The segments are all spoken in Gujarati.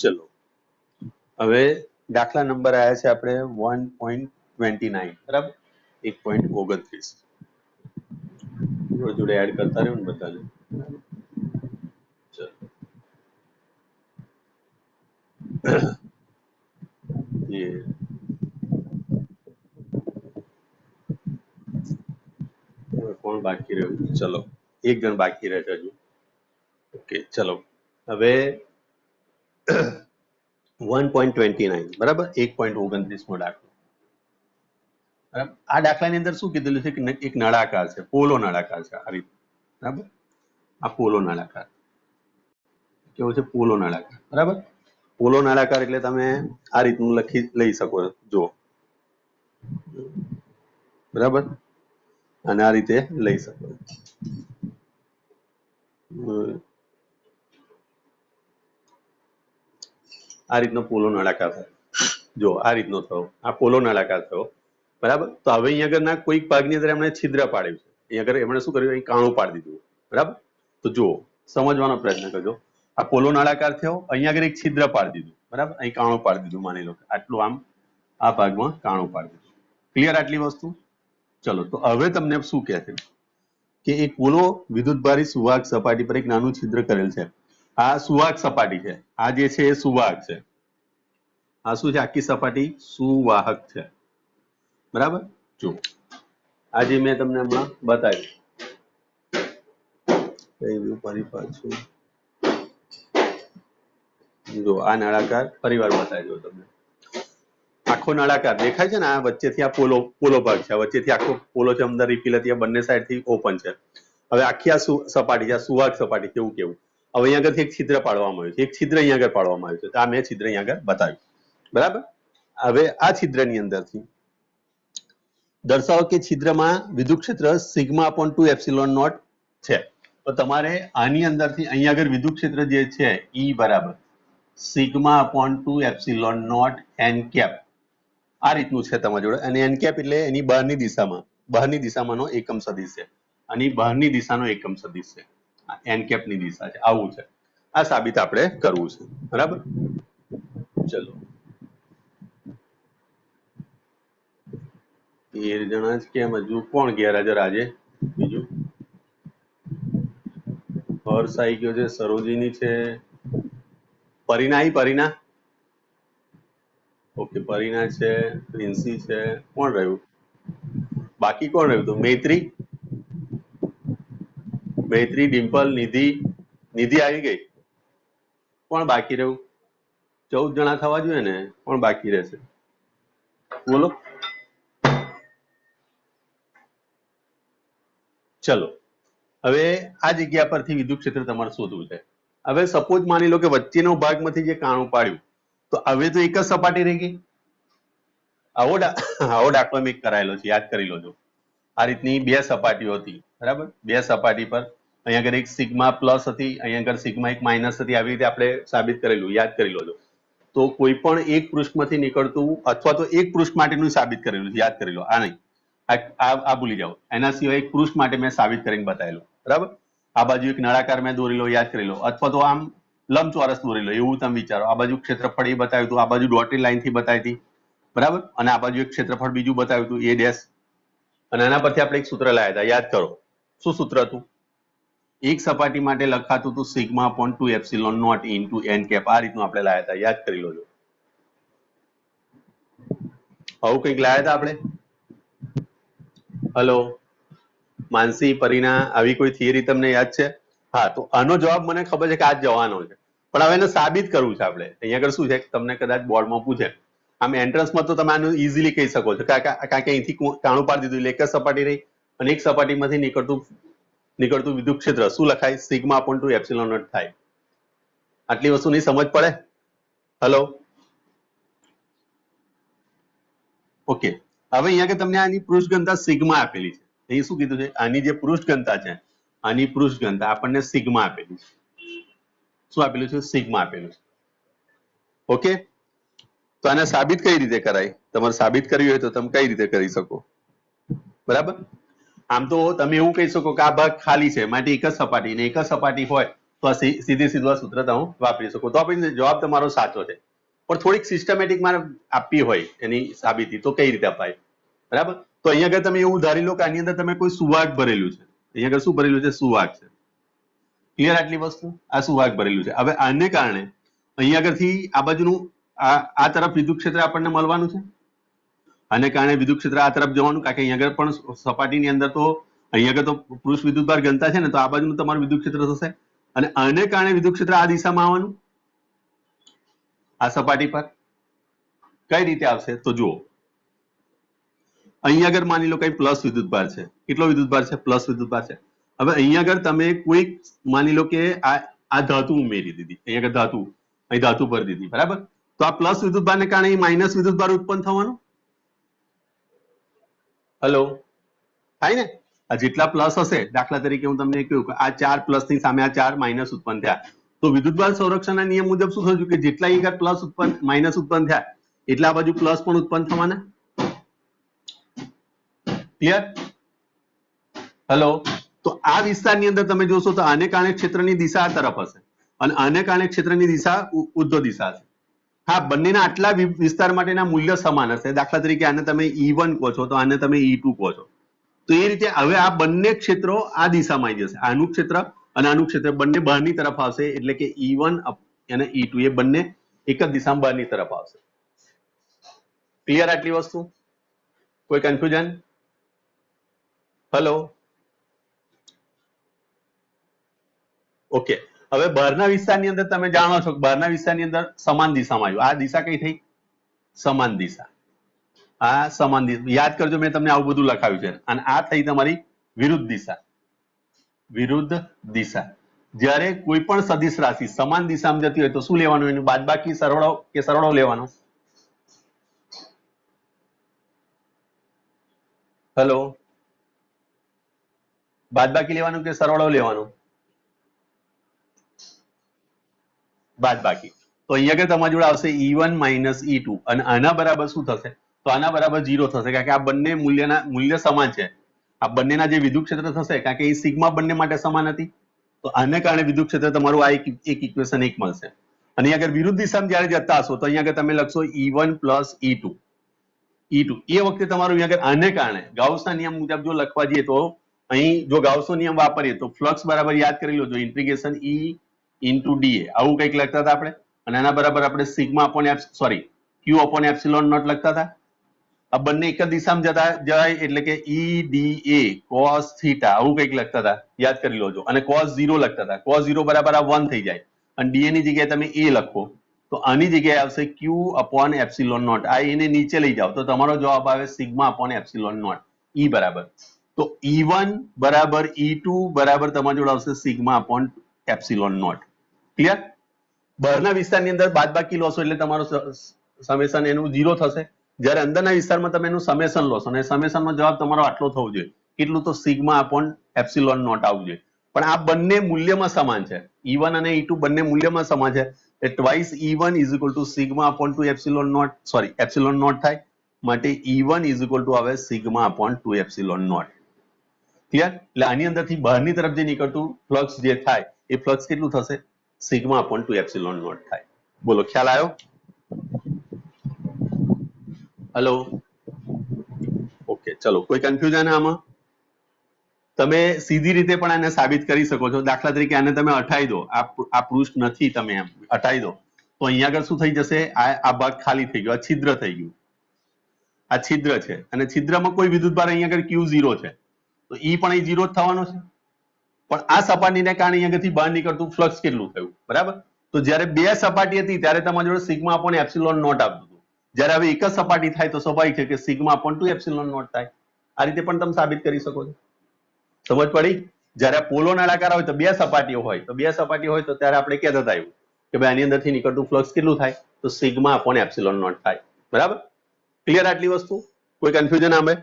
ચલો હવે દાખલા નંબર આયા છે આપણે 1.29 બરાબર 1.29 જોડે જોડે એડ કરતા રહ્યો ને બધાને ચલો ये कौन बाकी રહ્યું ચલો એક જણ બાકી રહે છે હજુ ઓકે ચલો હવે 1.29 બરાબર 1.29 મો દાખલો બરાબર આ દાખલાની અંદર શું કીધેલું છે કે એક નળાકાર છે પોલો નળાકાર છે આ રીતે બરાબર આ પોલો નળાકાર કેવો છે પોલો નળાકાર બરાબર પોલો નળાકાર એટલે તમે આ રીતનું લઈ શકો જો બરાબર અને આ રીતે લઈ શકો આ રીતનો પોલો નળાકાર થયો જો આ રીતનો થયો આ પોલો નળાકાર થયો બરાબર તો હવે અહીંયા આગળના કોઈક ભાગની અંદર એમણે છિદ્ર પાડ્યું છે અહીંયા આગળ એમણે શું કર્યું અહીં કાણું પાડી દીધું બરાબર તો જુઓ સમજવાનો પ્રયત્ન કરજો આ પોલો નળાકાર થયો અહીંયા આગળ એક છિદ્ર પાડી દીધું બરાબર અહીં કાણું પાડી દીધું માની લો આટલું આમ આ ભાગમાં કાણું પાડી દીધું ક્લિયર આટલી વસ્તુ ચલો તો હવે તમને શું કહે છે કે એક પોલો વિદ્યુતભારી સુવાહક સપાટી પર એક નાનું છિદ્ર કરેલ છે આ સુવાહક સપાટી છે આ જે છે એ સુવાહક છે આ શું છે આખી સપાટી સુવાહક છે બરાબર જો આજે મેં તમને હમણાં બતાવ્યું ફરી પાછું જો આ નળાકાર ફરીવાર બતાવી દો તમને આખો નળાકાર દેખાય છે ને આ વચ્ચેથી આ પોલો ભાગ છે વચ્ચેથી આખો પોલો છે અંદર રિફિલ હતી આ બંને સાઈડ થી ઓપન છે હવે આખી આ સપાટી છે આ સુવાહક સપાટી કેવું કેવું હવે અહીંયા આગળથી એક છિદ્ર પાડવામાં આવ્યું છે એક છિદ્ર અહીંયા આગળ પાડવામાં આવ્યું છે તો આ મેં છિદ્ર અહીંયા આગળ બતાવ્યું બરાબર હવે આ છિદ્રની અંદરથી દર્શાવો કે છિદ્રમાં વિદ્યુત ક્ષેત્ર સિગ્મા અપોન 2 એપ્સિલોન નોટ છે તો તમારે આની અંદરથી અહીંયા આગળ વિદ્યુત ક્ષેત્ર જે છે E બરાબર sigma upon 2 epsilon naught n cap આ રીતનું છે તમારી જોડે અને એન કેપ એટલે એની બહારની દિશામાંનો એકમ સદિશ છે અને બહારની દિશાનો એકમ સદિશ છે એન કેપ ની દિશા છે આવું છે આ સાબિત આપણે કરવું છે બરાબર ચલો 13 જણા જ કેમ હજુ કોણ ગેરહાજર આજે બીજું હર્ષ આવી ગયો છે સરોજીની છે પરીના ઓકે પરીના છે પ્રિન્સી છે કોણ રહ્યું બાકી કોણ રહ્યું તો મૈત્રી ડિમ્પલ નિધિ આવી ગઈ કોણ બાકી રહ્યું 14 જણા થવા જોઈએ ને કોણ બાકી રહેશે બોલો ચલો હવે આ જગ્યા પરથી વિદ્યુત ક્ષેત્ર તમારે શોધવું છે હવે સપોઝ માની લો કે વચ્ચેનો ભાગમાંથી જે કાણું પાડ્યું તો હવે તો એક જ સપાટી રહી ગઈ આવો દાખલો મેં કરાયેલો છે યાદ કરી લોજો આ રીતની બે સપાટીઓ હતી બરાબર બે સપાટી પર અહીંયા આગળ એક સિગ્મા પ્લસ હતી અહીંયા આગળ સિગ્મા એક માઇનસ હતી આવી રીતે આપણે સાબિત કરેલું યાદ કરી લોજો તો કોઈ પણ એક પૃષ્ઠમાંથી નીકળતું અથવા તો એક પૃષ્ઠ માટેનું સાબિત કરેલું છે યાદ કરી લો આ નહીં આ ભૂલી જાઓ એના સિવાય એક પૃષ્ઠ માટે મેં સાબિત કરીને બતાવેલું બરાબર આ બાજુ એક નળાકાર મેં દોરી લો યાદ કરી લો અથવા તો આમ લંબચોરસ દોરી લો એવું તમે વિચારો આ બાજુ ક્ષેત્રફળ એ બતાવ્યું હતું આ બાજુ ડોટેડ લાઈન થી બતાવી હતી બરાબર અને આ બાજુ એક ક્ષેત્રફળ બીજું બતાવ્યું હતું એ ડેશ અને આના પરથી આપણે એક સૂત્ર લાવ્યા હતા યાદ કરો શું સૂત્ર હતું એક સપાટી માટે લખાતું હતું sigma upon 2 epsilon not into n cap આ રીતનું આપણે લાવ્યા હતા યાદ કરી લોજો આવું કંઈક લાવ્યા હતા આપણે હલો માનસી પરીના આવી કોઈ થિયરી તમને યાદ છે હા તો આનો જવાબ મને ખબર છે કે આ જ જવાનો છે પણ હવે એને સાબિત કરવું છે આપણે અહીંયા આગળ શું છે તમને કદાચ બોર્ડમાં પૂછે આમ એન્ટ્રન્સમાં તો તમે આનું ઇઝીલી કહી શકો છો કારણ કે અહીંથી કાણું પાડી દીધું એટલે એક જ સપાટી રહી અને એક સપાટીમાંથી નીકળતું વિદ્યુત ક્ષેત્ર શું લખાય સિગ્મા અપોન 2 એપ્સિલોન નોટ થાય આટલી વસ્તુ નહીં સમજ પડે હલો ઓકે હવે અહીંયા કે તમને આની પૃષ્ઠ ઘનતા સિગ્મા આપેલી છે અહીં શું કીધું છે આની જે પૃષ્ઠ ઘનતા છે આની પૃષ્ઠ ઘનતા આપણને સિગ્મા આપેલી છે શું આપેલું છે સિગ્મા આપેલું છે ઓકે તો આને સાબિત કઈ રીતે કરાય તમારે સાબિત કરવી હોય તો તમે કઈ રીતે કરી શકો બરાબર આમ તો તમે એવું કહી શકો કે આ ભાગ ખાલી છે માટે એક જ સપાટી ને એક જ સપાટી હોય તો આ સીધે સીધું આ સૂત્ર તમે વાપરી શકો. તો આપણે જવાબ તમારો સાચો છે, પણ થોડીક સિસ્ટમેટિક મારે આપવી હોય એની સાબિતી તો કઈ રીતે અપાય? બરાબર. તો અહીંયા આગળ તમે એવું ધારી લો કે આની અંદર તમે કોઈ સુવાહક ભરેલું છે. અહીંયા આગળ શું ભરેલું છે? સુવાહક છે. ક્લિયર આટલી વસ્તુ? આ સુવાહક ભરેલું છે. હવે આને કારણે અહીંયા આગળથી આ બાજુનું આ તરફ વિદ્યુત ક્ષેત્ર આપણને મળવાનું છે. આને કારણે વિદ્યુત ક્ષેત્ર આ તરફ જવાનું, કારણ કે અહીંયા આગળ પણ સપાટીની અંદર તો અહીંયા આગળ તો પૃષ્ઠ વિદ્યુતભાર ઘનતા છે ને, તો આ બાજુનું તમારું વિદ્યુત ક્ષેત્ર થશે. અને આને કારણે વિદ્યુત ક્ષેત્ર આ દિશામાં આવવાનું, આ સપાટી પર. કઈ રીતે આવશે? તો જુઓ, અહીંયા આગળ માની લો કઈ પ્લસ વિદ્યુતભાર છે. કેટલો વિદ્યુતભાર છે? પ્લસ વિદ્યુતભાર છે. હવે અહીંયા આગળ તમે કોઈક માની લો કે આ ધાતુ ઉમેરી દીધી, અહીંયા આગળ ધાતુ, અહીં ધાતુ ભરી દીધી, બરાબર. તો આ પ્લસ વિદ્યુતભારને કારણે માઇનસ વિદ્યુતભાર ઉત્પન્ન થવાનું. હેલો, થાય ને? આ જેટલા પ્લસ હશે, દાખલા તરીકે હું તમને કહ્યું કે આ 4 પ્લસ ની સામે આ 4 માઇનસ ઉત્પન્ન થયા, તો વિદ્યુતભાર સંરક્ષણના નિયમ મુજબ શું થયું કે જેટલા અહીંયા પ્લસ ઉત્પન્ન માઇનસ ઉત્પન્ન થયા એટલા આ બાજુ પ્લસ પણ ઉત્પન્ન થવાના. ક્લિયર? હેલો. તો આ વિસ્તારની અંદર તમે જોશો તો આને કારણે ક્ષેત્રની દિશા આ તરફ હશે અને આને કારણે ક્ષેત્રની દિશા ઉર્ધ્વ દિશા હશે. હા, બંનેના આટલા વિસ્તાર માટેના મૂલ્ય સમાન હશે. દાખલા તરીકે આને તમે E1 કહો છો તો આને તમે E2 કહો છો. તો એ રીતે હવે આ બંને ક્ષેત્રો આ દિશામાં આવી જશે. આનું ક્ષેત્ર અને આનું ક્ષેત્ર બંને બહારની તરફ આવશે, એટલે કે E1 અને E2 એ બંને એક જ દિશામાં બહારની તરફ આવશે. ક્લિયર આટલી વસ્તુ? કોઈ કન્ફ્યુઝન? હેલો. ઓકે. હવે બહારના વિસ્તારની અંદર તમે જાણો છો કે બહારના વિસ્તારની અંદર સમાન દિશામાં આવ્યું. આ દિશા કઈ થઈ? સમાન દિશા. આ સમાન દિશા યાદ કરજો, મેં તમને આવું બધું લખાવ્યું છે. અને આ થઈ તમારી વિરુદ્ધ દિશા. વિરુદ્ધ દિશા. જ્યારે કોઈ પણ સદિશ રાશિ સમાન દિશામાં જતી હોય તો શું લેવાનું? એનું બાદબાકી, સરવાળો કે સરવાળો લેવાનો? હેલો. બાદબાકી લેવાનું કે સરવાળો લેવાનો? બાદબાકી. તો અહીંયા આગળ તમારી જોડે આવશે E1 માઇનસ E2 અને આના બરાબર શું થશે? તો આના બરાબર 0 થશે, કારણ કે આ બંને મૂલ્ય સમાન છે. આ બંનેના જે વિદ્યુત ક્ષેત્ર થશે, કારણ કે એ સિગ્મા બંને માટે સમાન હતી, તો આને કારણે વિદ્યુત ક્ષેત્ર તમારું આ એક ઇક્વેશન 1 મળશે. અને અહીંયા આગળ વિરુદ્ધ દિશામાં જ્યારે જતા હશો તો અહીંયા આગળ તમે લખશો E1 પ્લસ E2. એ વખતે તમારું અહીંયા આગળ આને કારણે ગાઉસના નિયમ મુજબ જો લખવા જઈએ તો અહીં જો ગાઉસનો નિયમ વાપરીએ તો ફ્લક્સ બરાબર યાદ કરી લો, જો ઇન્ટિગ્રેશન E ઇન્ટુ DA આવું કંઈક લખતા હતા આપણે, અને આના બરાબર આપણે sigma upon Q upon epsilon naught લખતા હતા. આ બંને એક જ દિશામાં જાય એટલે કે EDA cos θ આવું કંઈક લખતા હતા, યાદ કરી લોજો. અને cos 0 લખતા હતા. cos 0 બરાબર આ 1 થઈ જાય અને DA ની જગ્યાએ તમે A લખો તો આની જગ્યાએ આવશે Q અપોન એપ્સિલોન નોટ. આ એને નીચે લઈ જાઓ તો તમારો જવાબ આવે sigma upon epsilon naught. E બરાબર, તો E1 બરાબર E2 બરાબર તમારી જોડે આવશે sigma upon epsilon naught. Clear? બહારના વિસ્તારની અંદર બાદબાકી લોશો એટલે તમારો સમેશન એનું 0 થશે. જ્યારે અંદરના વિસ્તારમાં તમે એનું સમેશન લોશો અને સમેશનનો જવાબ તમારો આટલો થવો જોઈએ. કેટલું? તો સિગ્મા અપોન એપ્સિલોન નોટ આવવું જોઈએ. પણ આ બંને મૂલ્યમાં સમાન છે. E1 અને E2 બંને મૂલ્યમાં સમાન છે. Twice E1 is equal to sigma upon 2 epsilon naught, epsilon naught થાય. માટે E1 ઇઝ ઇક્વલ ટુ આવે sigma upon 2 epsilon naught. Clear? એટલે આની અંદરથી બહારની તરફ જે નીકળતું ફ્લક્સ જે થાય એ ફ્લક્સ કેટલું થશે? સિગ્મા અપોન 2 એપ્સિલોન નોટ થાય. બોલો, ખ્યાલ આવ્યો? હેલો. ઓકે, ચલો. કોઈ કન્ફ્યુઝન આમાં? તમે સીધી રીતે પણ આને સાબિત કરી શકો છો. દાખલા તરીકે આને તમે હટાવી દો, આ પૃષ્ઠ નથી, તમે એમ હટાવી દો તો અહીંયા આગળ શું થઈ જશે? આ ભાગ ખાલી થઈ ગયો, આ છિદ્ર થઈ ગયું. આ છિદ્ર છે અને છિદ્રમાં કોઈ વિદ્યુતભાર અહીંયા આગળ Q0 છે, તો E પણ અહીં 0 જ થવાનો છે. પણ આ સપાટીને કારણે અહીંયાથી બહાર નીકળતું ફ્લક્સ કેટલું થયું? બરાબર. તો જ્યારે બે સપાટી હતી ત્યારે તમારી જોડે સિગ્મા અપોન એપ્સિલોન નોટ આવતું હતું. જ્યારે હવે એક જ સપાટી થાય તો સ્વાભાવિક છે કે સિગ્મા અપોન 2 એપ્સિલોન નોટ થાય. આ રીતે પણ તમે સાબિત કરી શકો છો. સમજ પડી? જ્યારે પોલો નળાકાર હોય તો બે સપાટીઓ હોય તો ત્યારે આપણે કહેતા હતા એવું કે ભાઈ આની અંદરથી નીકળતું ફ્લક્સ કેટલું થાય? તો સિગ્મા અપોન એપ્સિલોન નોટ થાય. બરાબર? ક્લિયર આટલી વસ્તુ? કોઈ કન્ફ્યુઝન આવે?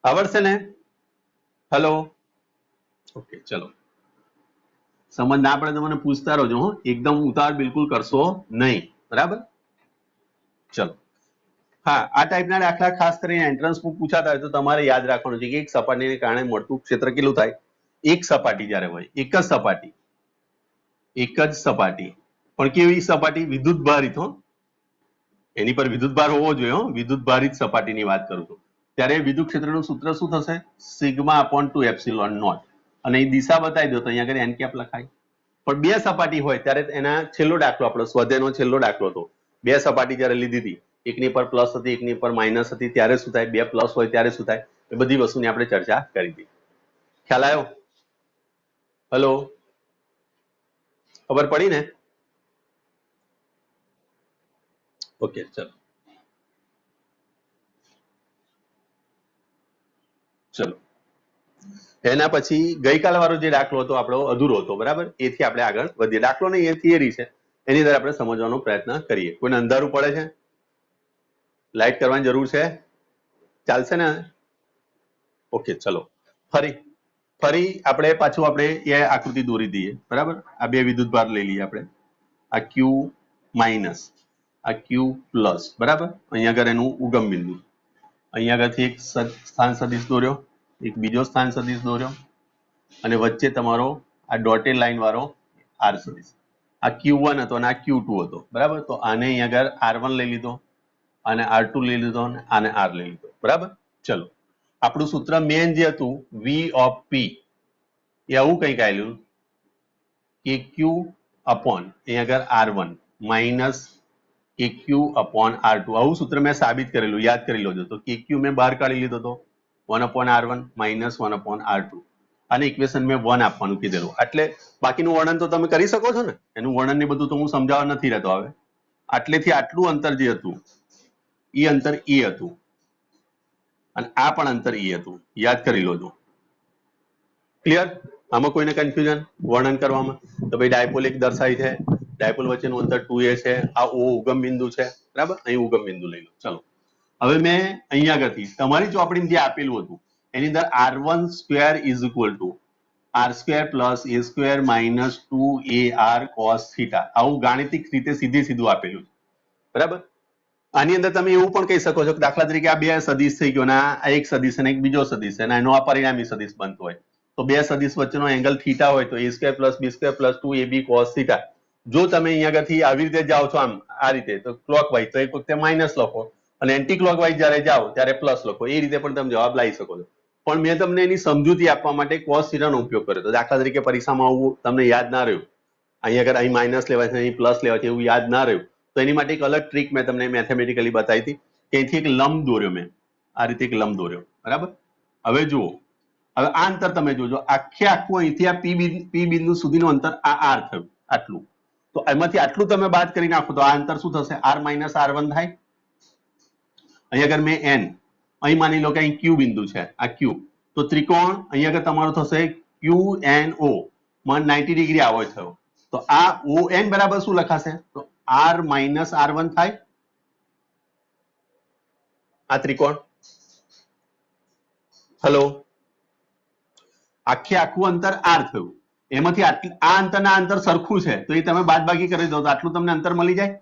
આવડશે ને? હેલો. ઓકે, ચલો. સમજ ના પડે તો મને પૂછતા રહેજો, એકદમ ઉતાર બિલકુલ કરશો નહીં. બરાબર? ચલો. હા, આ ટાઈપના દાખલા ખાસ કરીને એન્ટ્રન્સમાં પૂછાતા હોય તો તમારે યાદ રાખવાનું છે કે એક સપાટીને કારણે મળતું ક્ષેત્ર કેટલું થાય? એક સપાટી જ્યારે હોય, એક જ સપાટી, પણ કેવી સપાટી? વિદ્યુત ભારિત હો, એની પર વિદ્યુત ભાર હોવો જોઈએ હો, વિદ્યુત ભારિત સપાટીની વાત કરું છું. ત્યારે વિદ્યુત ક્ષેત્રનું સૂત્ર શું થશે? Sigma upon 2 epsilon naught. અને એ દિશા બતાવી દો તો અહીંયા આગળ એન કેપ લખાય. પણ બે સપાટી હોય ત્યારે એના છેલ્લો દાખલો આપણો સ્વાધ્યાયનો છેલ્લો દાખલો હતો. બે સપાટી જ્યારે લીધી હતી, એકની પર પ્લસ હતી, એકની પર માઇનસ હતી, ત્યારે શું થાય? બે પ્લસ હોય ત્યારે શું થાય? એ બધી વસ્તુની આપણે ચર્ચા કરી હતી. ખ્યાલ આવ્યો? હલો, ખબર પડી ને? ઓકે, ચલો ચલો એના પછી ગઈકાલ વાળો જે દાખલો હતો આપણો અધૂરો હતો, બરાબર? એથી આપણે આગળ વધીએ. દાખલો નહીં, એ થિયરી છે, એની અંદર આપણે સમજવાનો પ્રયત્ન કરીએ. કોઈને અંધારું પડે છે? લાઈટ કરવાની જરૂર છે? ચાલશે ને? ઓકે, ચલો ફરી આપણે પાછું આપણે એ આકૃતિ દોરી દઈએ, બરાબર? આ બે વિદ્યુત ભાર લઈ લઈએ આપણે. આ ક્યુ માઇનસ, આ ક્યુ પ્લસ, બરાબર? અહીંયા આગળ એનું ઉગમ બિંદુ, અહીંયા આગળથી એક સ્થાન સદિશ દોર્યો, એક બીજો સ્થાન સદિશ દોર્યો, અને વચ્ચે તમારો આ ડોટેડ લાઈન વાળો આર સદિશ. આ Q1 હતો અને આ Q2 હતો, બરાબર? તો આને અહીંયા આગળ R1 લઈ લીધો, અને R2 લઈ લીધો, અને આને R લઈ લીધો, બરાબર? ચલો, આપણું સૂત્ર મેન જે હતું V ઓફ P, એ આવું કંઈક આવેલું કે Q અપોન અહીંયા આગળ R1 minus KQ upon R2. આવું સૂત્ર મેં સાબિત કરેલું, યાદ કરી લેજો. તો KQ મેં બહાર કાઢી લીધો હતો, 1 upon R1 minus 1 upon R2. અને ઇક્વેશન મેં 1 આપવાનું કીધેલું. એટલે બાકીનું વર્ણન તો તમે કરી શકો છો ને, એનું વર્ણન ને બધું તો હું સમજાવવા નથી રહેતો. હવે આટલેથી આટલું અંતર જે હતું એ અંતર E હતું, અને આ પણ અંતર E હતું, યાદ કરી લોજો. ક્લિયર? આમાં કોઈને કન્ફ્યુઝન વર્ણન કરવામાં? તો ભાઈ ડાયપોલ એક દર્શાવી છે, ડાયપોલ વચ્ચેનું અંતર 2a છે, આ O ઉગમ બિંદુ છે, બરાબર? અહીં ઉગમ બિંદુ લઈ લો. ચલો, હવે મેં અહીંયા આગળથી તમારી ચોપડીમાં જે આપેલું હતું એની અંદર R1 square is equal to R square plus A square minus 2AR cos theta, આવું ગાણિતિક રીતે સીધું આપેલું છે, બરાબર? આની અંદર તમે એવું પણ કહી શકો છો કે દાખલા તરીકે આ બે સદિશ થઈ ગયો, અને આ એક સદિશ અને એક બીજો સદિશ, અને એનો આ પરિણામી સદિશ બનતો હોય, તો બે સદિશ વચ્ચેનો એંગલ થીટા હોય તો A square plus B square plus 2AB cos theta. જો તમે અહીંયા આગળથી આવી રીતે જાઓ છો, આમ આ રીતે, તો ક્લોકવાઇઝ તો એક વખતે માઇનસ લખો, અને એન્ટી ક્લોકવાઇઝ જ્યારે જાઓ ત્યારે પ્લસ લખો. એ રીતે પણ તમે જવાબ લાવી શકો છો. પણ મેં તમને એની સમજૂતી આપવા માટે cos થીટાનો ઉપયોગ કર્યો. તો દાખલા તરીકે પરીક્ષામાં આવું તમને યાદ ના રહ્યું, અહીંયા આગળ અહીં માઇનસ લેવાય છે, અહીં પ્લસ લેવાય છે, એવું યાદ ના રહ્યું, તો એની માટે એક અલગ ટ્રીક મેં તમને મેથેમેટિકલી બતાવી હતી. ત્યાંથી એક લંબ દોર્યો મેં, આ રીતે એક લંબ દોર્યો, બરાબર? હવે જુઓ, હવે આ અંતર તમે જોજો, આખું અહીંથી આ P બિંદુ સુધીનું અંતર આ R થયું, આટલું. તો એમાંથી આટલું તમે બાદ કરી નાખો તો આ અંતર શું થશે? R માઇનસ R1 થાય. અહીંયા આગળ મેં N, અહીં માની લો કે અહીં Q બિંદુ છે, આ Q, તો ત્રિકોણ અહીંયા આગળ તમારો થશે QNO માં 90 ડિગ્રી આવો થયો. તો આ ON બરાબર શું લખાશે? તો R માઇનસ R1 થાય, આ ત્રિકોણ. હલો, આખું અંતર R થયું, એમાંથી આ અંતરના અંતર સરખું છે, તો એ તમે બાદબાકી કરી દો તો આટલું તમને અંતર મળી જાય.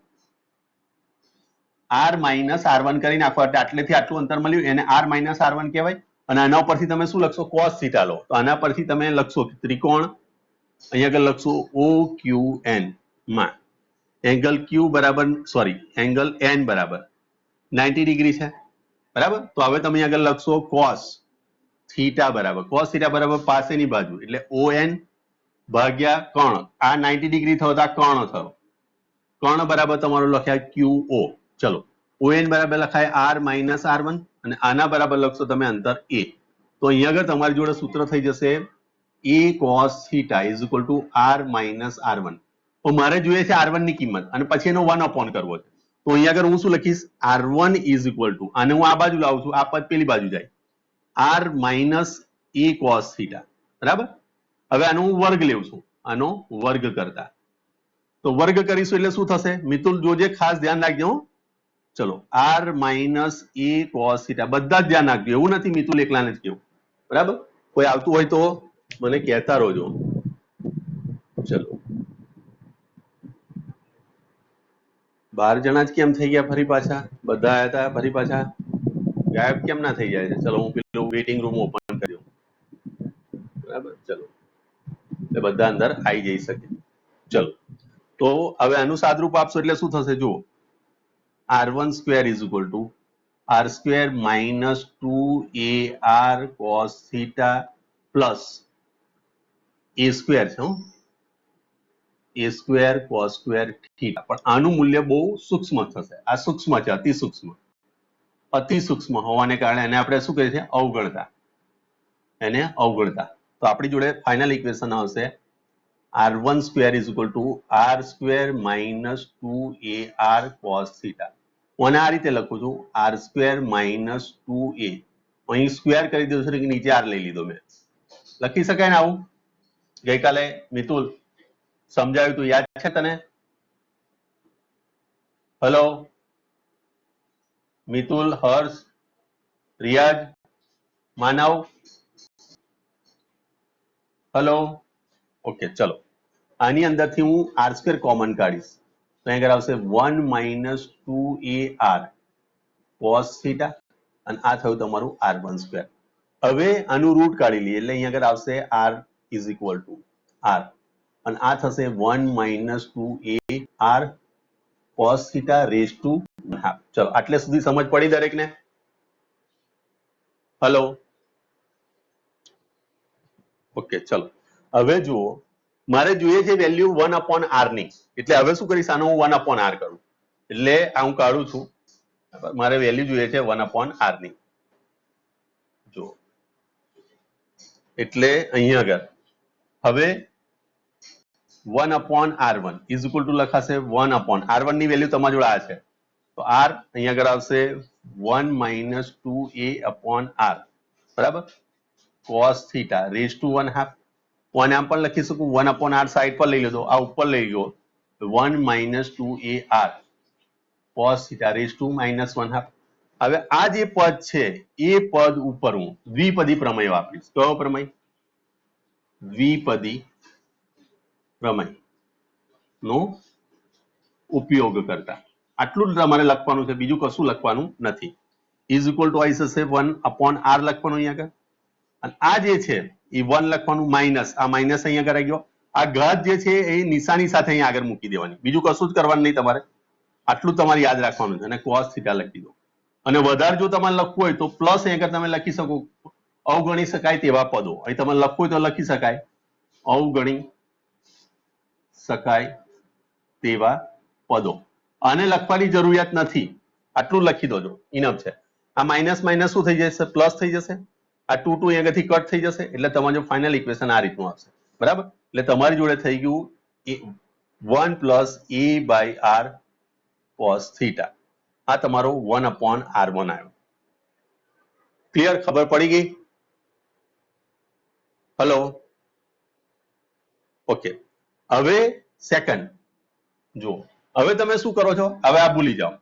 R માઇનસ R1 કરી નાખો એટલે આટલેથી આટલું અંતર મળ્યું, એને R માઇનસ R1 કહેવાય. અને આના પરથી તમે શું લખશો? cos થીટા લો. તો આના પરથી તમે લખશો ત્રિકોણ, અહીંયા આગળ લખશો OQN માં એંગલ Q બરાબર, સોરી, એંગલ N બરાબર 90 ડિગ્રી છે, બરાબર? તો હવે તમે આગળ લખશો cos થીટા બરાબર પાસેની બાજુ એટલે ON ભાગ્યા કર્ણ. આ 90 ડિગ્રી થયો તો આ કર્ણ થયો, કર્ણ બરાબર તમારો લખ્યા QO. ચલો, ON બરાબર લખાય R માઇનસ R1, અને આના બરાબર લખશો તમે અંતર A. તો અહીંયા આગળ તમારી જોડે સૂત્ર થઈ જશે A cos theta is equal to R minus R1. તો મારે જોઈએ છે R1 ની કિંમત, અને પછી એનો 1 અપોન કરવો છે. તો અહીંયા આગળ હું શું લખીશ? R1 ઇઝ ઇક્વલ ટુ, આને હું આ બાજુ લાવું છું, આ પદ પેલી બાજુ જાય, R minus A cos theta, બરાબર? હવે આનો હું વર્ગ લેવું છું, આનો વર્ગ કરતા, તો વર્ગ કરીશું એટલે શું થશે? મિતુલ જોજે, ખાસ ધ્યાન રાખજો. ચલો, R minus A cos theta, બધા જ ધ્યાન રાખજો, એવું નથી મિતુલ એકલાને જ કેવું, બરાબર? કોઈ આવતું હોય તો મને કહેતા રહેજો. ચલો, 12 જણા જ કેમ થઈ ગયા ફરી પાછા? બધા આયા હતા ફરી પાછા ગાયબ કેમ ના થઈ જાય છે? ચલો, હું પેલું વેઇટિંગ રૂમ ઓપન કર્યો, બરાબર. ચલો એટલે બધા અંદર આવી જઈ શકે. ચલો તો હવે આનું સાદરૂપ આપશો એટલે શું થશે જુઓ, r1 square is equal to r square minus 2ar cos theta plus a square છે, a square cos square theta. પણ આનું મૂલ્ય બહુ સૂક્ષ્મ થશે. આ સૂક્ષ્મ છે, અતિ સૂક્ષ્મ હોવાને કારણે એને આપણે શું કહીએ છીએ અવગણતા. એને અવગણતા. તો આપણી જોડે ફાઇનલ ઇક્વેશન આવશે r1 square is equal to r square minus 2ar cos theta. હું આ રીતે લખું છું r સ્ક્વેર માઇનસ 2a. અહીં સ્ક્વેર કરી દઉં છું, નીચે r લઈ લીધો મેં. લખી શકાય ને આવું? ગઈકાલે મિતુલ સમજાવ્યું તું, યાદ છે તને? હેલો મિતુલ, હર્ષ, રિયાજ, માનવ, હેલો. ઓકે ચલો, આની અંદરથી હું r સ્ક્વેર કોમન કાઢીશ તો અહીં આગળ આવશે 1 માઇનસ 2ar cos થીટા અને આ થયું તમારું r1 સ્ક્વેર. હવે આનું રૂટ કાઢી લઈએ એટલે અહીં આગળ આવશે r is equal to r અને આ થશે 1 minus 2ar cos theta raise to half. ચલો આટલે સુધી સમજ પડી દરેકને? હેલો. ઓકે ચલો હવે જુઓ, મારે જોઈએ છે વેલ્યુ 1/r ની, એટલે હવે શું કરીશ, આનો હું 1/r કરું એટલે આ હું કાઢું છું. મારે વેલ્યુ જોઈએ છે 1/r ની. જો એટલે અહીંયા આગળ હવે 1/r1 ઇઝ ઇક્વલ ટુ લખાશે 1/r1 ની વેલ્યુ તમારી જોડે આ છે તો r અહીંયા આગળ આવશે 1 માઇનસ 2a/r બરાબર cos થીટા રેઝ ટુ 1/2. હું આમ પણ લખી શકું 1/r સાઈડ પર લઈ લીધો, આ ઉપર લઈ ગયો 1 minus 2ar cos theta raise to -1/2. હવે આ જે પદ છે એ પદ ઉપર હું દ્વિપદી પ્રમેય વાપરીશ. કયો પ્રમેય? દ્વિપદી પ્રમેય નો ઉપયોગ કરતા. આટલું જ તમારે લખવાનું છે, બીજું કશું લખવાનું નથી. ઇઝ ઇક્વલ ટુ આવી જશે 1/r લખવાનું અહીંયા આગળ અને આ જે છે એ 1 લખવાનું માઇનસ, આ માઇનસ અહીંયા આગળ આવી ગયો. આ ઘાત જે છે એ નિશાની સાથે અહીંયા આગળ મૂકી દેવાની, બીજું કશું જ કરવાનું નહીં તમારે. આટલું તમારે યાદ રાખવાનું છે અને cos થીટા લખી દો. અને વધારે જો તમારે લખવું હોય તો પ્લસ અહીંયા તમે લખી શકો અવગણી શકાય તેવા પદો. અહીં તમારે લખવું હોય તો લખી શકાય અવગણી શકાય તેવા પદો. આને લખવાની જરૂરિયાત નથી, આટલું લખી દોજો, ઇનફ છે. આ માઇનસ માઇનસ શું થઈ જશે? પ્લસ થઈ જશે. આ 2 2 અહીંયાથી કટ થઈ જશે એટલે તમારું ફાઇનલ ઇક્વેશન આ રીતનું આવશે. બરાબર, એટલે તમારી જોડે થઈ ગયું 1 પ્લસ a/r cos થીટા. આ તમારો 1/r1 આવ્યો. ક્લિયર? ખબર પડી ગઈ? હેલો. ઓકે, હવે સેકન્ડ જુઓ. હવે તમે શું કરો છો? હવે આ ભૂલી જાઓ.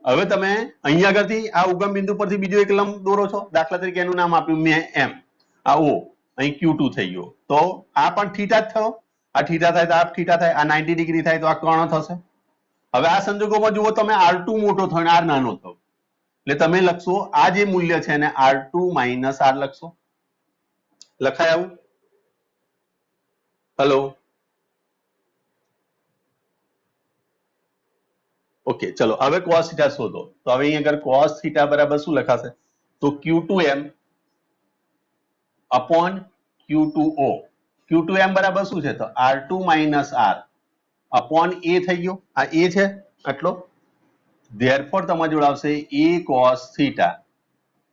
હવે તમે અહીંયા આગળથી આ ઉગમ બિંદુ પરથી બીજો એક લંબ દોરો છો. દાખલા તરીકે એનું નામ આપ્યું મેં એમ. આ ઓ અહીં Q2 થઈ ગયો તો આ પણ થીટા જ થયો. આ થીટા થાય તો આ થીટા થાય, આ 90 ડિગ્રી થાય તો આ કર્ણ થશે. હવે આ સંજોગોમાં જુઓ તમે r2 મોટો થયો અને r નાનો થયો એટલે તમે લખશો આ જે મૂલ્ય છે એને r2 માઇનસ r લખશો. લખાય આવું? હેલો. ઓકે ચલો હવે cos થીટા શોધો. તો હવે અહીં આગળ cos થીટા બરાબર શું લખાશે? તો Q2m અપોન Q2o. Q2m બરાબર શું છે? તો r2 minus r upon a થઈ ગયો. આ a છે આટલો. ધેરફોર તમારી જોડે આવશે a cos theta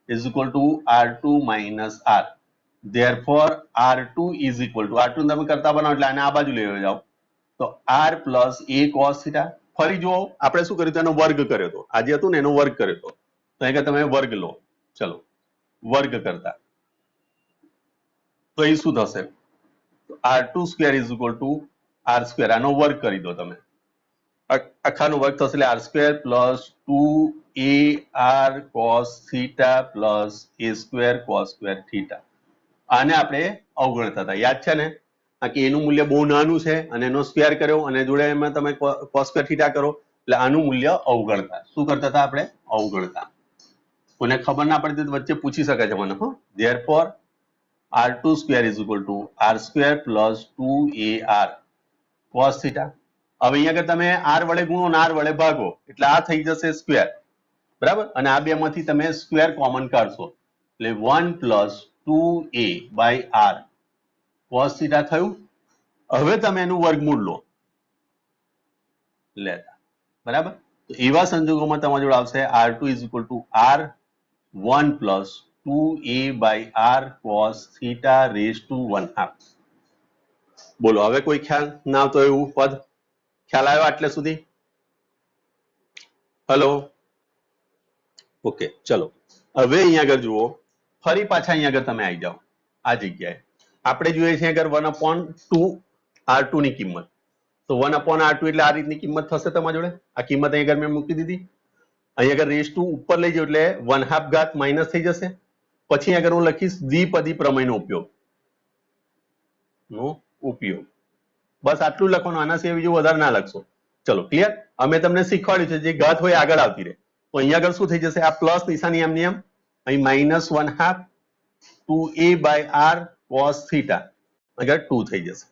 is equal two r2 minus r. Therefore r2 is equal two r2 તમે કરતા બનાવો એટલે આને આ બાજુ લઈ જાઓ તો r plus a cos theta. ફરી જુઓ આપણે શું કર્યું? એનો વર્ગ કર્યો હતો. આજે હતું ને એનો વર્ગ કર્યો હતો તો અહીં તમે વર્ગ લો. ચલો વર્ગ કરતા તો એ શું થશે? r2 square is equal to r square. આનો વર્ગ કરી દો તમે, આખાનો વર્ગ થશે એટલે r square plus 2ar cos theta plus a square cos square theta. આને આપણે અવગણતા હતા, યાદ છે ને? કે એનું મૂલ્ય બહુ નાનું છે અને એનો સ્ક્વેર કર્યો અને જોડે એમાં તમે cos સ્ક્વેર થીટા કરો એટલે આનું મૂલ્ય અવગણતા. શું કરતા હતા આપણે? અવગણતા. કોને ખબર ના પડતી તો વચ્ચે પૂછી શકે છે મને. Therefore r2 square is equal to r square plus 2ar cos theta. હવે અહીંયા આગળ તમે r વડે ગુણો ને r વડે ભાગો એટલે આ થઈ જશે સ્ક્વેર, બરાબર, અને આ બે માંથી તમે સ્ક્વેર કોમન કાઢશો એટલે 1 plus 2a by r cos theta થયું. હવે તમે એનું વર્ગમૂળ લો લેતા, બરાબર. તો એવા સંજોગોમાં તમારા જોડે આવશે r2 is equal to r1 plus 2a by r cos theta raise to 1/2. બોલો હવે કોઈ ખ્યાલ ના આવતો એવું પદ? ખ્યાલ આવ્યો આટલે સુધી? હેલો, ઓકે, ચલો હવે અહીંયા આગળ જુઓ, ફરી પાછા અહીંયા આગળ તમે આવી જાઓ. આ જગ્યાએ આપણે જોઈએ છીએ આગળ 1/2 r2 ની કિંમત. તો 1/r2 એટલે આ રીતની કિંમત થશે તમારા જોડે. આ કિંમત અહીંયા આગળ મેં મૂકી દીધી. અહીંયા આગળ રેઝ ટુ ઉપર લઈ જાઓ એટલે 1/2 ઘાત માઇનસ થઈ જશે. પછી આગળ હું લખીશ દ્વિપદી પ્રમેયનો ઉપયોગ. બસ આટલું લખવાનું, આના સિવાય બીજું વધારે ના લખશો. ચલો ક્લિયર. અમે તમને શીખવાડ્યું છે જે ઘાત હોય આગળ આવતી રહે. તો અહીંયા આગળ શું થઈ જશે? આ પ્લસ નિશાની એમની એમ, અહીં minus 1/2 2a by r cos theta આગળ 2 થઈ જશે.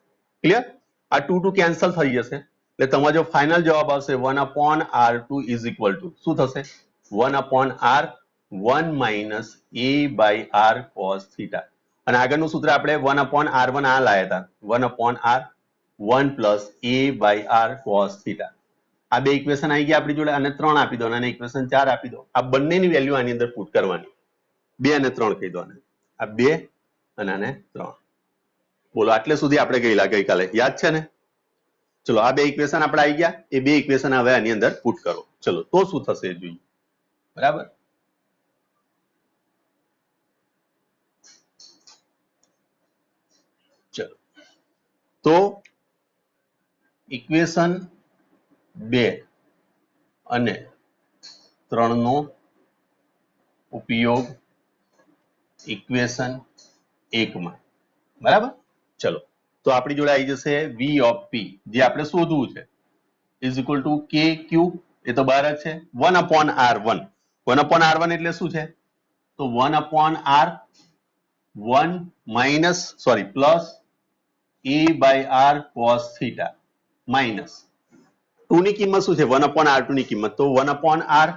ક્લિયર. આ 2 કેન્સલ થઈ જશે એટલે તમારો જો ફાઇનલ જવાબ આવશે 1/r2 ઇઝ ઇક્વલ ટુ શું થશે? 1/r1 minus a by r cos theta. અને આગળનું સૂત્ર આપણે 1/r1 આ લાયા હતા, 1/r1 plus a by r cos theta. આ બે ઇક્વેશન આવી ગયા આપણી જોડે, અને 3 આપી દો અને ઇક્વેશન 4 આપી દો. આ બંનેની વેલ્યુ આની અંદર પુટ કરવાની. 2 અને 3 કહી દો આને. આ 2 અને આને 3. બોલો આટલે સુધી આપણે ગયેલા ગઈકાલે, યાદ છે ને? ચલો આ બે ઇક્વેશન આપણે આવી ગયા, એ બે ઇક્વેશન હવે આની અંદર પુટ કરો. ચલો તો શું થશે એ જોઈએ, બરાબર. ચલો તો ઇક્વેશન 2 અને 3 નો ઉપયોગ ઇક્વેશન 1 માં, બરાબર. ચલો તો આપણી જોડે આવી જશે v ઓફ p, જે આપણે શોધવું છે, is equal to k cube, એ તો બહાર જ છે, 1/r1. 1/r1 એટલે શું છે? તો 1/r1 minus plus a by r cos theta minus 2 ની કિંમત શું છે? 1/r2 ની કિંમત, તો 1/r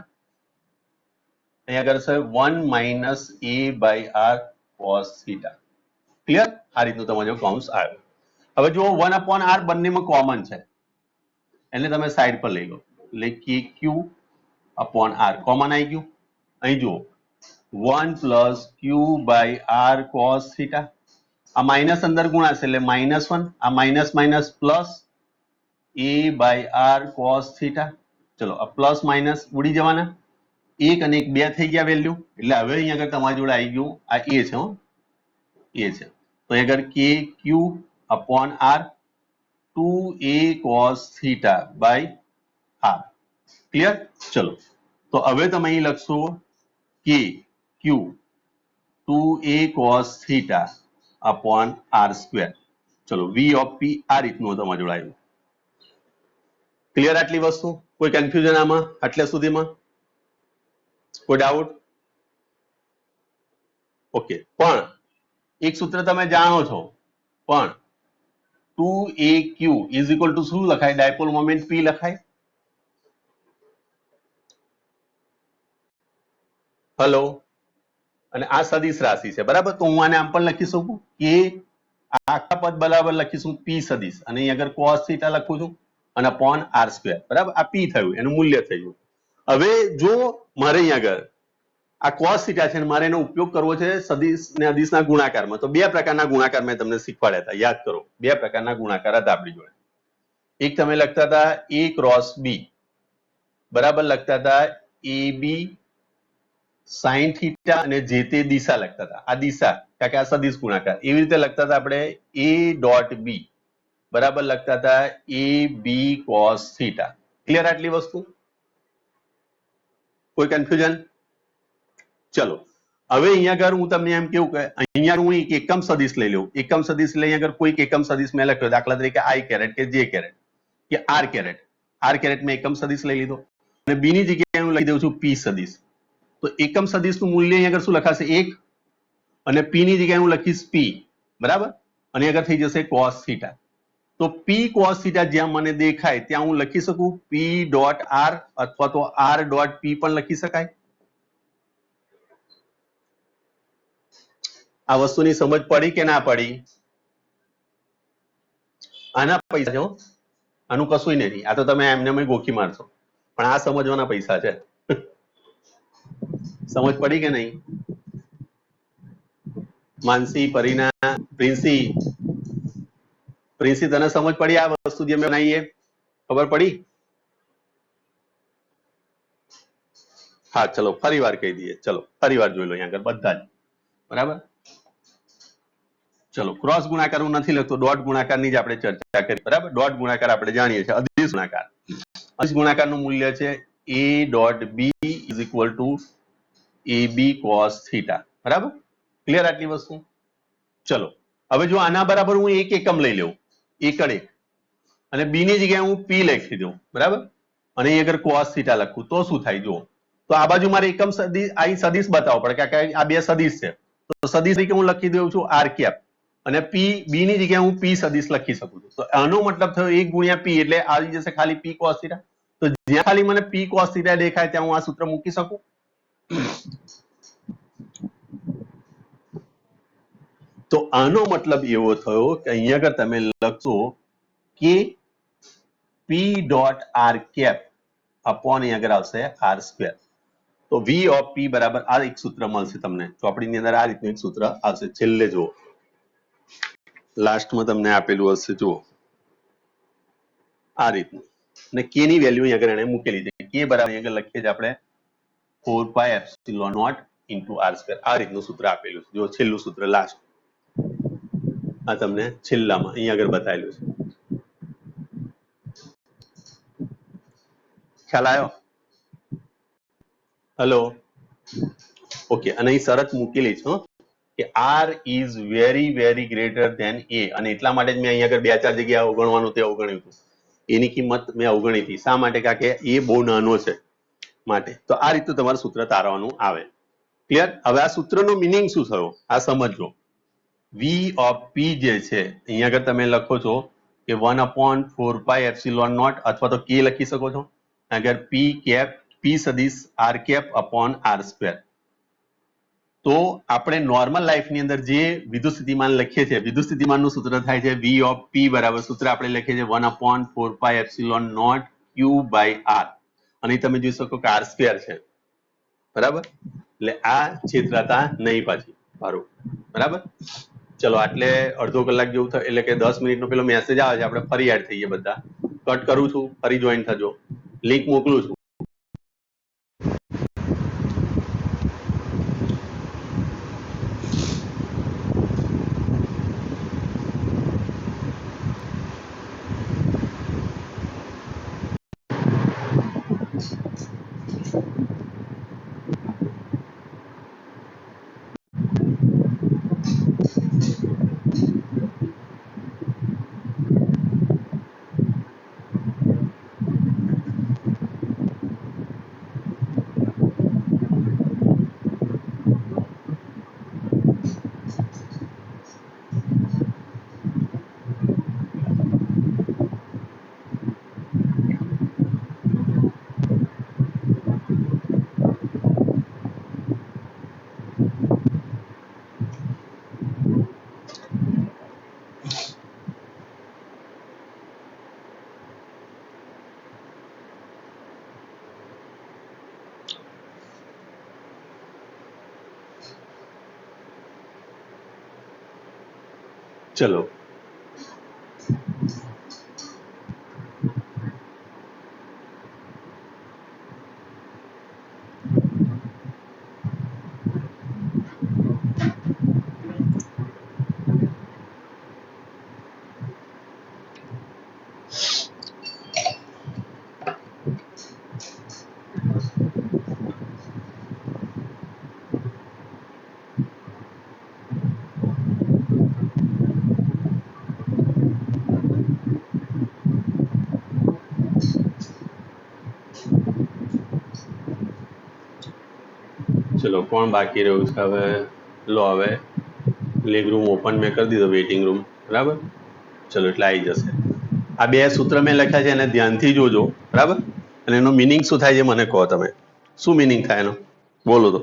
અહીંયા આગળ છે 1 minus a by r cos theta. Clear. આ રીતનું તમારો કૌંસ આવ્યો. હવે જુઓ 1/r બંનેમાં કોમન છે એટલે તમે સાઈડ પર લઈ લો એટલે k q upon r common આવી ગયું. અહીં જુઓ 1 plus q by r cos theta. આ માઇનસ અંદર ગુણાશે એટલે -1, આ minus minus plus a by r cos theta. ચલો આ પ્લસ માઇનસ ઉડી જવાના, 1 અને 1 2 થઈ ગયા વેલ્યુ, એટલે હવે અહીંયા આગળ તમારી જોડે આવી ગયું આ a છે, એ છે. તો અહીં આગળ k q upon r 2a cos theta by r. Clear. ચલો તો હવે તમે અહીં લખશો k q 2a cos theta upon r square. ચલો v ઓફ p આ રીતનું તમારા જોડે આવ્યું. ક્લિયર આટલી વસ્તુ? કોઈ કન્ફ્યુઝન આમાં આટલે સુધીમાં? કોઈ ડાઉટ? ઓકે. પણ એક સૂત્ર તમે જાણો છો, પણ 2aq ઇઝ ઇક્વલ ટુ શું લખાય? ડાયપોલ મોમેન્ટ p લખાય. હેલો. અને આ સદિશ રાશિ છે, બરાબર. તો હું આને આમ પણ લખી શકું કે આખા પદ બરાબર લખીશું p સદિશ, અને અહીં આગળ cos થીટા લખું છું અને અપોન r સ્ક્વેર, બરાબર. આ p થયું, એનું મૂલ્ય થયું. હવે જો મારે અહીં આગળ આ cos થીટા છે, મારે એનો ઉપયોગ કરવો છે સદિશ ને અદિશના ગુણાકારમાં, તો બે પ્રકારના ગુણાકાર મેં તમને શીખવાડ્યા હતા, યાદ કરો. બે પ્રકારના ગુણાકાર હતા આપણી જોડે. એક તમે લખતા હતા a ક્રોસ b, બરાબર, લખતા હતા ab sin થીટા, અને જે તે દિશા લખતા હતા. આ દિશા કારણ કે આ સદિશ ગુણાકાર, એવી રીતે લખતા હતા આપણે a ડોટ b, બરાબર, લખતા હતા a b cos theta. Clear આટલી વસ્તુ? કોઈ કન્ફ્યુઝન? ચલો હવે અહીંયા આગળ હું તમને એમ કેવું કે અહીંયા હું એક એકમ સદિશ લઈ લઉં. એકમ સદિશ એટલે અહીંયા આગળ કોઈક એકમ સદિશ મેં લખ્યો, દાખલા તરીકે i કેરેટ કે j કેરેટ કે r કેરેટ. r કેરેટ મેં એકમ સદિશ લઈ લીધો અને b ની જગ્યાએ હું લઈ દઉં છું p સદિશ. તો એકમ સદિશનું મૂલ્ય અહીંયા આગળ શું લખાશે? 1. અને p ની જગ્યાએ હું લખીશ p, બરાબર, અને આગળ થઈ જશે cos થીટા. તો p cos થીટા જ્યાં મને દેખાય ત્યાં હું લખી શકું p ડોટ r અથવા તો r ડોટ p પણ લખી શકાય. આ વસ્તુની સમજ પડી કે ના પડી? આના પૈસા છે, આનું કશું નથી, આ તો તમે એમને ગોખી મારશો, પણ આ સમજવાના પૈસા છે. સમજ પડી કે નહીં? માનસી, પરીના, પ્રિન્સી, તને સમજ પડી આ વસ્તુ જે અમે બનાવીએ? ખબર પડી? હા, ચલો ફરી વાર કહી દઈએ. ચલો ફરી વાર જોઈ લો અહીંયા આગળ બધા જ, બરાબર. ચલો ક્રોસ ગુણાકાર હું નથી લખતો, ડોટ ગુણાકારની જ આપણે ચર્ચા કરી, બરાબર. ડોટ ગુણાકાર આપણે જાણીએ છીએ, અદિશ ગુણાકાર. અદિશ ગુણાકારનું મૂલ્ય છે a dot b is equal two ab cos theta, બરાબર. ક્લિયર આટલી વસ્તુ? ચલો હવે જો આના બરાબર હું એક એકમ લઈ લઉં, એકડ એક, અને b ની જગ્યાએ હું p લખી દઉં, બરાબર, અને અહીં આગળ cos થીટા લખું તો શું થાય જુઓ. તો આ બાજુ મારે એકમ સદિશ, આ સદિશ બતાવવો પડે કે આ બે સદિશ છે, તો સદિશ તરીકે હું લખી દઉં છું r કેપ, અને p b ની જગ્યાએ હું p સદિશ લખી શકું છું. તો આનો મતલબ થયો 1 ગુણ્યા p એટલે આવી જશે ખાલી p cos થીટા. તો જ્યાં ખાલી મને p cos થીટા દેખાય ત્યાં હું આ સૂત્ર મૂકી શકું. તો આનો મતલબ એવો થયો કે અહીંયા આગળ તમે લખશો કે p dot r cap upon અહીં આગળ આવશે r સ્ક્વેર. તો v ઓફ p બરાબર આ એક સૂત્ર મળશે તમને ચોપડીની અંદર, આ રીતનું એક સૂત્ર આવશે. છેલ્લે જુઓ, લાસ્ટમાં તમને આપેલું હશે, જુઓ આ રીતનું, અને k ની વેલ્યુ અહીં આગળ એને મૂકેલી છે. k બરાબર અહીં આગળ લખીએ છીએ આપણે 4 pi epsilon not into r square. આ રીતનું સૂત્ર આપેલું છે. જો છેલ્લું સૂત્ર લાસ્ટ, આ તમને છેલ્લામાં અહીં આગળ બતાવેલું છે. ખ્યાલ આવ્યો? Hello, okay. અને અહીં શરત મૂકેલી છે કે r is very very greater than a, અને એટલા માટે જ મેં અહીં આગળ 2-4 જગ્યાએ અવગણવાનું તે અવગણ્યું હતું. એની કિંમત મેં અવગણી હતી. શા માટે? કારણ કે એ બહુ નાનો છે માટે. તો આ રીતનું તમારું સૂત્ર તારવાનું આવે. ક્લિયર? હવે આ સૂત્રનો મિનિંગ શું થયો આ સમજો. v ઓફ p જે છે અહીંયા આગળ તમે લખો છો કે 1/4 પાઈ એપ્સિલોન નોટ, અથવા તો k લખી શકો છો. આગળ p કેપ, p સદિશ r cap upon r square. તો આપણે નોર્મલ લાઈફની અંદર જે વિદ્યુત સ્થિતિમાન લખીએ છીએ, વિદ્યુત સ્થિતિમાનનું સૂત્ર થાય છે v ઓફ p બરાબર, સૂત્ર આપણે લખીએ છીએ 1/4 pi epsilon not q by r, અને તમે જોઈ શકો કે r સ્ક્વેર છે, બરાબર. એટલે આ છેતરાતા નહીં પાછી, બરાબર. ચલો આટલે અડધો કલાક જેવું થાય, એટલે કે 10 મિનિટનો પેલો મેસેજ આવે છે, આપણે ફરી એડ થઈએ બધા. કટ કરું છું, ફરી જોઈન થજો, લિંક મોકલું છું. ચલો ચલો કોણ બાકી રહ્યું છે હવે? લો હવે લેગ રૂમ ઓપન મેં કરી દીધો, વેઇટિંગ રૂમ, બરાબર. ચલો એટલે આવી જશે. આ બે સૂત્ર મેં લખ્યા છે, એને ધ્યાનથી જોજો, બરાબર. અને એનો મિનિંગ શું થાય છે મને કહો તમે, શું મિનિંગ થાય એનો, બોલો તો.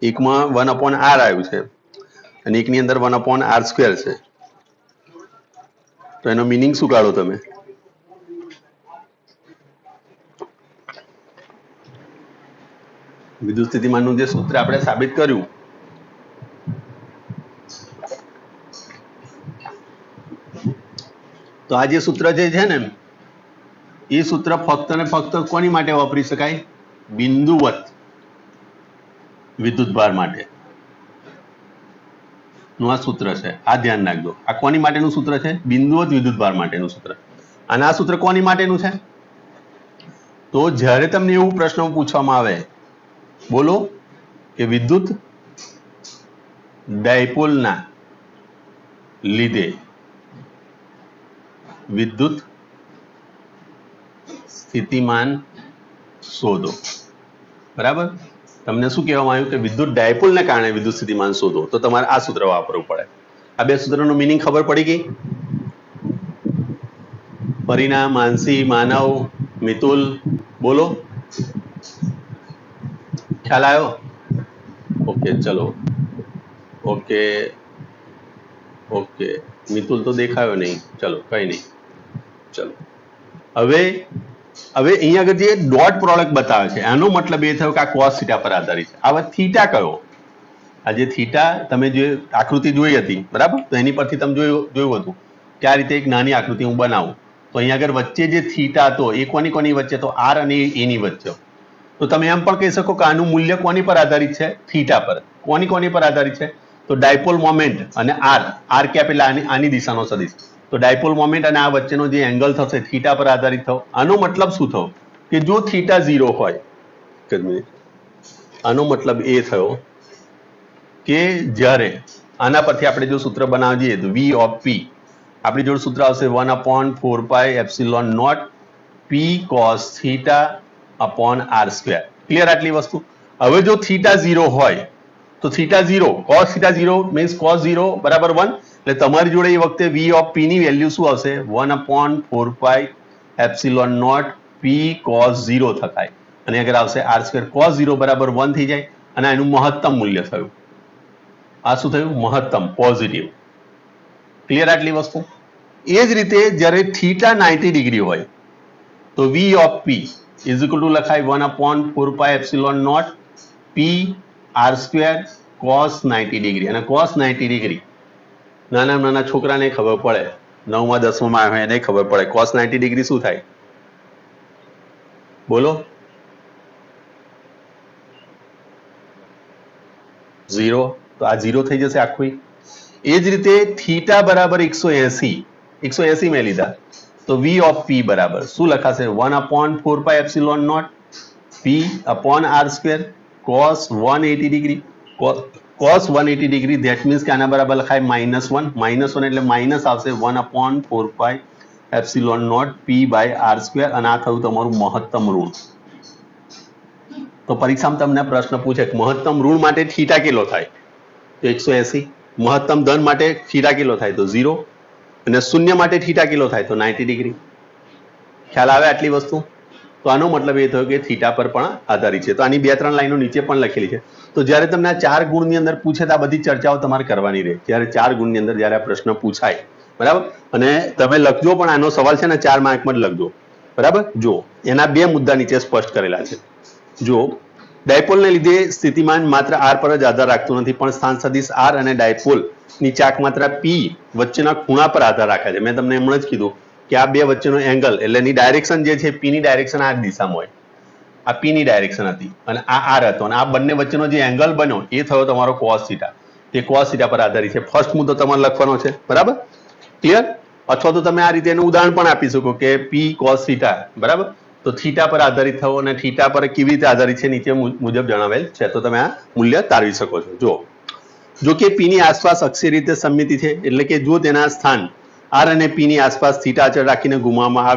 એકમાં 1/r આવ્યું છે અને એકની અંદર 1/r² છે, તો એનો મિનિંગ શું કાઢો તમે? વિદ્યુત સ્થિતિમાનનું જે સૂત્ર આપણે સાબિત કર્યું, તો આ જે સૂત્ર જે છે ને, એ સૂત્ર ફક્ત ને ફક્ત કોની માટે વાપરી શકાય? બિંદુવત વિદ્યુતભાર માટે નું આ સૂત્ર છે. આ ધ્યાન રાખજો. આ કોની માટેનું સૂત્ર છે? બિંદુવત વિદ્યુતભાર માટેનું સૂત્ર. અને આ સૂત્ર કોની માટેનું છે? તો જ્યારે તમને એવું પ્રશ્ન પૂછવામાં આવે, બોલો કે વિદ્યુત ડાયપોલના લીધે વિદ્યુત સ્થિતિમાન શોધો, બરાબર. તમને શું કહેવામાં આવ્યું કે વિદ્યુત ડાયપોલને કારણે વિદ્યુત સ્થિતિમાન શોધો, તો તમારે આ સૂત્ર વાપરવું પડે. આ બે સૂત્રનો મિનિંગ ખબર પડી ગઈ? પરિણા, માનસી, માનવ, મિતુલ, બોલો, ખ્યાલ આવ્યો? ઓકે, ચલો. ઓકે ઓકે, મિતુલ તો દેખાયો નહીં, ચલો કઈ નહીં. ચલો હવે અહીંયા આગળ જે ડોટ પ્રોડક્ટ બતાવે છે, એનો મતલબ એ થયો કે આ કોસ થીટા પર આધારિત છે. હવે થીટા કયો? આ જે થીટા તમે જે આકૃતિ જોઈ હતી, બરાબર, તો એની પરથી તમે જોયું હતું કે આ રીતે એક નાની આકૃતિ હું બનાવું, તો અહીંયા આગળ વચ્ચે જે થીટા હતો એ કોની વચ્ચે? તો આર અને એની વચ્ચે. તો તમે એમ પણ કહી શકો કે આનું મૂલ્ય કોની પર આધારિત છે? થીટા પર. કોની પર આધારિત છે? તો ડાયપોલ મોમેન્ટ અને આર કેપ એટલે આની દિશાનો સદિશ. તો ડાયપોલ મોમેન્ટ અને આ વચ્ચેનો જે એંગલ થશે થીટા પર આધારિત થયો. આનો મતલબ શું થયો કે જો થીટા 0 હોય, આનો મતલબ એ થયો કે જ્યારે આના પરથી આપણે જો સૂત્ર બનાવીએ તો V of P, આપણી જોડે સૂત્ર આવશે 1/4πε0 P cos θ upon r². Clear આટલી વસ્તુ? હવે જો થીટા 0 હોય તો થીટા 0 cos θ 0 મીન્સ cos 0 બરાબર 1, એટલે તમારી જોડે એ વખતે V of P ની વેલ્યુ શું આવશે? 1/4πε0 P cos 0 થકાય અને આગળ આવશે r² cos 0 બરાબર 1 થઈ જાય અને એનું મહત્તમ મૂલ્ય થયું. આ શું થયું? મહત્તમ, પોઝિટિવ. ક્લિયર આટલી વસ્તુ? એ જ રીતે જ્યારે થીટા 90 ડિગ્રી હોય તો V of P is equal two લખાય 1/4πε0 P r² cos 90 ડિગ્રી. અને cos 90 ડિગ્રી નાના છોકરાને ખબર પડે, 9મા 10મા આવે એને ખબર પડે cos 90 ડિગ્રી શું થાય? બોલો. 0. તો આ 0 થઈ જશે આખું. એ જ રીતે થીટા બરાબર 180 મેં લીધા તો V of P બરાબર શું લખાશે? 1/4πε0 P upon r² cos 180 degree. cos 180 degree that means કે આના બરાબર લખાય -1 એટલે માઇનસ આવશે 1/4πε0 P by r² અને આ થયું તમારું મહત્તમ ઋણ. તો પરીક્ષામાં તમને પ્રશ્ન પૂછે કે મહત્તમ ઋણ માટે થીટા કેટલો થાય? તો 180. મહત્તમ ધન માટે થીટા કેટલો થાય? તો 0. અને શૂન્ય માટે થીટા કેટલો થાય? તો 90 ડિગ્રી. ખ્યાલ આવે આટલી વસ્તુ? તો આનો મતલબ એ થયો કે થીટા પર પણ આધારિત છે. તો આની 2-3 લાઈનો નીચે પણ લખેલી છે. તો જ્યારે તમને આ 4 ગુણની અંદર પૂછે તો આ બધી ચર્ચાઓ તમારે કરવાની રહે. જ્યારે 4 ગુણની અંદર જ્યારે આ પ્રશ્ન પૂછાય, બરાબર, અને તમે લખજો પણ આનો સવાલ છે ને 4 માર્કમાં જ લખજો, બરાબર. જો એના 2 મુદ્દા નીચે સ્પષ્ટ કરેલા છે. જો ડાયપોલને લીધે સ્થિતિમાન માત્ર આર પર જ આધાર રાખતું નથી, પણ સ્થાન સદિશ આર અને ડાયપોલ ની ચાક માત્રા પી વચ્ચેના ખૂણા પર આધાર રાખે છે. મેં તમને હમણાં જ કીધું કે આ બે વચ્ચેનો એંગલ એટલે એની ડાયરેક્શન જે છે, પી ની ડાયરેક્શન આ દિશામાં હોય, આ પી ની ડાયરેક્શન હતી અને આ આર હતો, અને આ બંને વચ્ચેનો જે એંગલ બન્યો એ થયો તમારો cos થીટા. તે cos થીટા પર આધારિત છે. ફર્સ્ટ મુદ્દો તમારે લખવાનો છે, બરાબર, ક્લિયર? અથવા તો તમે આ રીતે એનું ઉદાહરણ પણ આપી શકો કે P cos થીટા, બરાબર, તો થીટા પર આધારિત થયો અને થીટા પર કેવી રીતે આધારિત છે નીચે મુજબ જણાવેલ છે. તો તમે આ મૂલ્ય તારવી શકો છો. જો કે P ની આસપાસ અક્ષીય રીતે સમમિતિ છે, એટલે કે જો તેના સ્થાન R અને P ની આસપાસ થીટા અચળ રાખીને ગુમાવવામાં આવે